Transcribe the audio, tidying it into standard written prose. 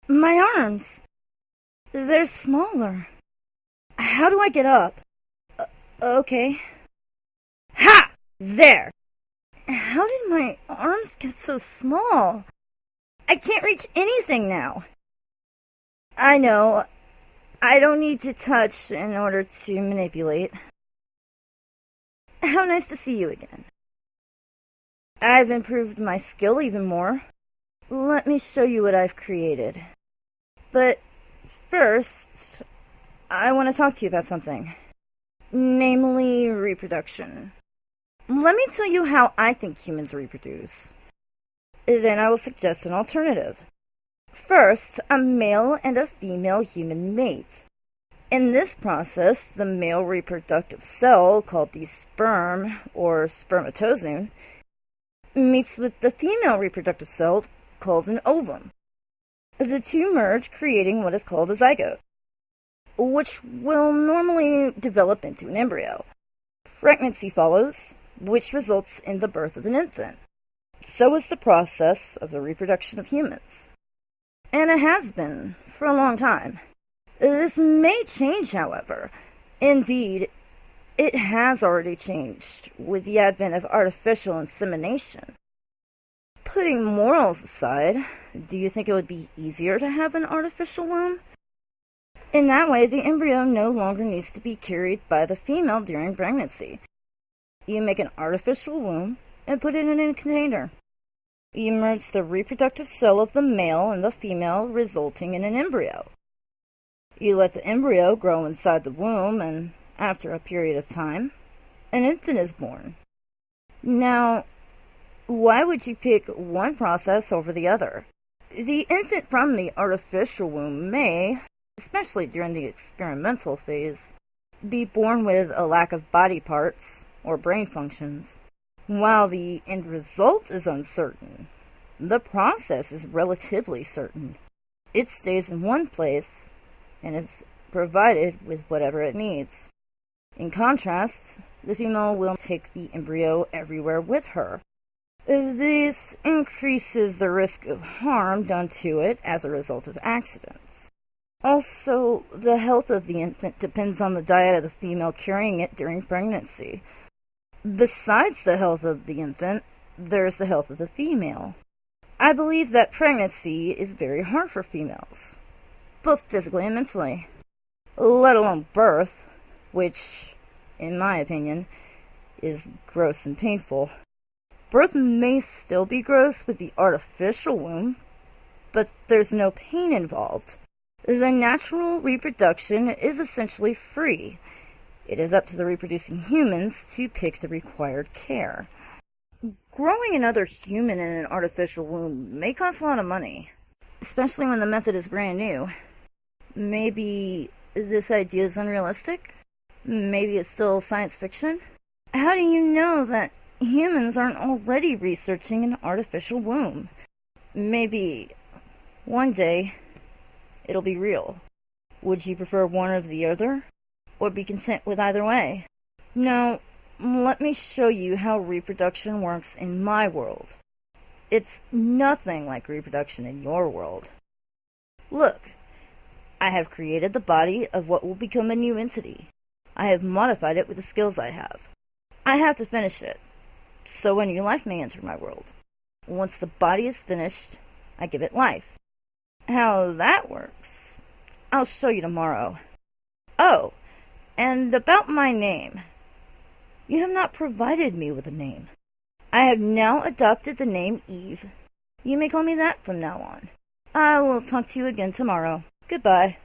My arms. They're smaller. How do I get up? Okay. Ha! There! How did my arms get so small? I can't reach anything now. I know. I don't need to touch in order to manipulate. How nice to see you again. I've improved my skill even more. Let me show you what I've created. But first, I want to talk to you about something. Namely, reproduction. Let me tell you how I think humans reproduce. Then I will suggest an alternative. First, a male and a female human mate. In this process, the male reproductive cell, called the sperm or spermatozoon, meets with the female reproductive cell, called an ovum. The two merge, creating what is called a zygote, which will normally develop into an embryo. Pregnancy follows, which results in the birth of an infant. So is the process of the reproduction of humans. And it has been for a long time. This may change, however. Indeed, it has already changed with the advent of artificial insemination. Putting morals aside, do you think it would be easier to have an artificial womb? In that way, the embryo no longer needs to be carried by the female during pregnancy. You make an artificial womb and put it in a container. You merge the reproductive cell of the male and the female, resulting in an embryo. You let the embryo grow inside the womb, and after a period of time, an infant is born. Now, why would you pick one process over the other? The infant from the artificial womb may, especially during the experimental phase, be born with a lack of body parts or brain functions. While the end result is uncertain, the process is relatively certain. It stays in one place and is provided with whatever it needs. In contrast, the female will take the embryo everywhere with her. This increases the risk of harm done to it as a result of accidents. Also, the health of the infant depends on the diet of the female carrying it during pregnancy. Besides the health of the infant, there's the health of the female. I believe that pregnancy is very hard for females, both physically and mentally, let alone birth, which, in my opinion, is gross and painful. Birth may still be gross with the artificial womb, but there's no pain involved. The natural reproduction is essentially free. It is up to the reproducing humans to pick the required care. Growing another human in an artificial womb may cost a lot of money, especially when the method is brand new. Maybe this idea is unrealistic? Maybe it's still science fiction? How do you know that humans aren't already researching an artificial womb? Maybe one day it'll be real. Would you prefer one or the other? Or be content with either way? Now, let me show you how reproduction works in my world. It's nothing like reproduction in your world. Look, I have created the body of what will become a new entity. I have modified it with the skills I have. I have to finish it, so a new life may enter my world. Once the body is finished, I give it life. How that works, I'll show you tomorrow. Oh, and about my name. You have not provided me with a name. I have now adopted the name Eve. You may call me that from now on. I will talk to you again tomorrow. Goodbye.